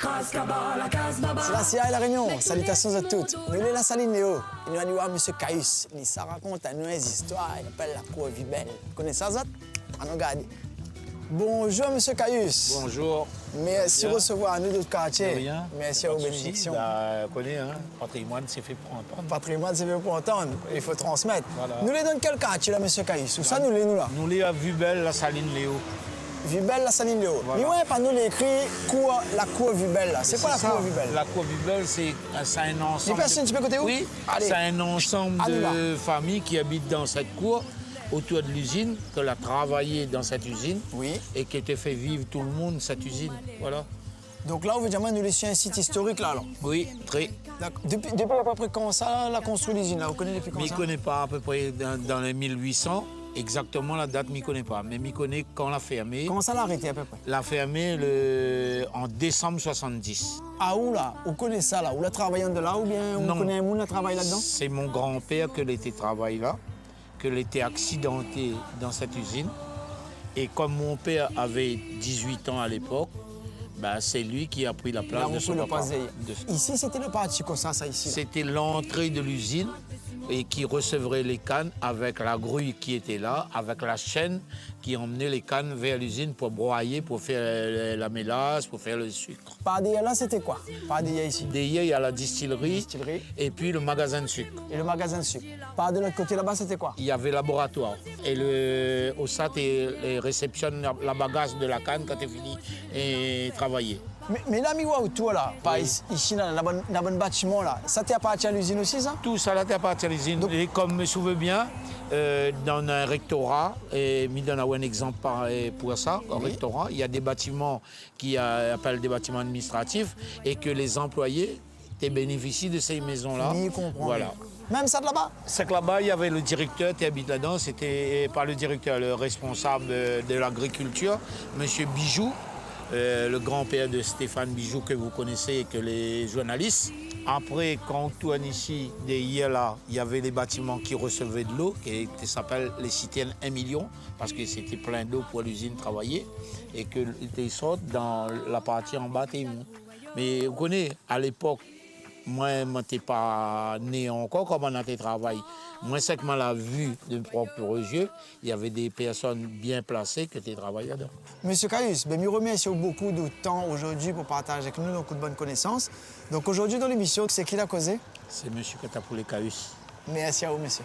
C'est la CIA et la Réunion. Salutations à toutes. Nous sommes la Saline Léo. Nous allons voir M. Caius. Ça raconte à nous une histoire. Il appelle la cour Vibelle. Vous connaissez ça, Zot? On regarde. Bonjour, M. Caius. Bonjour. Merci de recevoir nous d'autres quartiers. Rien. Merci à vos bénédictions. On connaît, hein? Patrimoine, c'est fait pour entendre. Patrimoine, c'est fait pour entendre. Il faut transmettre. Voilà. Nous les donnons quel quartier, là, M. Caius? Où ça, nous les nous là? Nous les à Vubel, la Saline Léo. Vibelle, la Saline Léo. Voilà. Mais ouais, pas nous l'écrit la cour Vibelle, là. C'est quoi la ça. cour Vibelle? La cour Vubel, c'est un ensemble. Les personnes, tu peux côté où? Oui, Allez. c'est un ensemble Allez, de familles qui habitent dans cette cour, autour de l'usine, qu'elle a travaillé dans cette usine. Oui. Et qui était fait vivre tout le monde, cette usine. Voilà. Donc là, on veut dire, nous laisser un site historique, là, alors? Oui, très. Depuis à peu près quand ça, la construit l'usine, là? Vous connaissez depuis quand Mais ça? je ne connais pas à peu près dans les 1800. Exactement la date, je ne connais pas. Mais je connais quand l'a fermé. Comment ça l'a arrêté à peu près? L'a fermé en décembre 70. Ah, où là? Vous connaissez ça là? Vous la travaillez de là ou bien vous Non. connaissez un monde qui travaille là-dedans? C'est mon grand-père qui était travaillé là, qui était accidenté dans cette usine. Et comme mon père avait 18 ans à l'époque, bah, c'est lui qui a pris la place Là, de son papa. Ici, c'était le parti comme ça ici. C'était l'entrée de l'usine et qui recevrait les cannes avec la grue qui était là, avec la chaîne qui emmenait les cannes vers l'usine pour broyer, pour faire la mélasse, pour faire le sucre. Par derrière là, c'était quoi? Par derrière ici? Derrière, il y a la distillerie, et puis le magasin de sucre. Et le magasin de sucre. Par de l'autre côté là-bas, c'était quoi? Il y avait le laboratoire. Et au SAT, il réceptionne la bagage de la canne quand tu fini et travailler. Mais là, où autour là, par ici, là, dans le bâtiment là, ça t'appartient à l'usine aussi, ça? Tout ça là t'appartient à l'usine. Donc... Et comme je me souviens bien, dans un rectorat, et je donne un exemple pour ça, au rectorat, il y a des bâtiments qui appellent des bâtiments administratifs et que les employés bénéficient de ces maisons-là. Oui, comprends. Voilà. Même ça de là-bas? C'est que là-bas, il y avait le directeur qui habite là-dedans, c'était pas le directeur, le responsable de l'agriculture, M. Bijou, le grand-père de Stéphane Bijou que vous connaissez et que les journalistes. Après, quand on tourne ici, derrière là, il y avait les bâtiments qui recevaient de l'eau, qui s'appellent les citernes 1 million, parce que c'était plein d'eau pour l'usine travailler, et qu'ils sortent dans la partie en bas, mais vous connaissez, à l'époque, moi, je n'étais pas né encore comme on a été travaillé. Moi, c'est que je l'ai vu de mes propres yeux. Il y avait des personnes bien placées qui étaient travaillées dedans. Monsieur Caius, je vous remercie beaucoup de temps aujourd'hui pour partager avec nous beaucoup de bonnes connaissances. Donc aujourd'hui dans l'émission, c'est qui l'a causé? C'est monsieur Katapoulé Caius. Merci à vous, monsieur.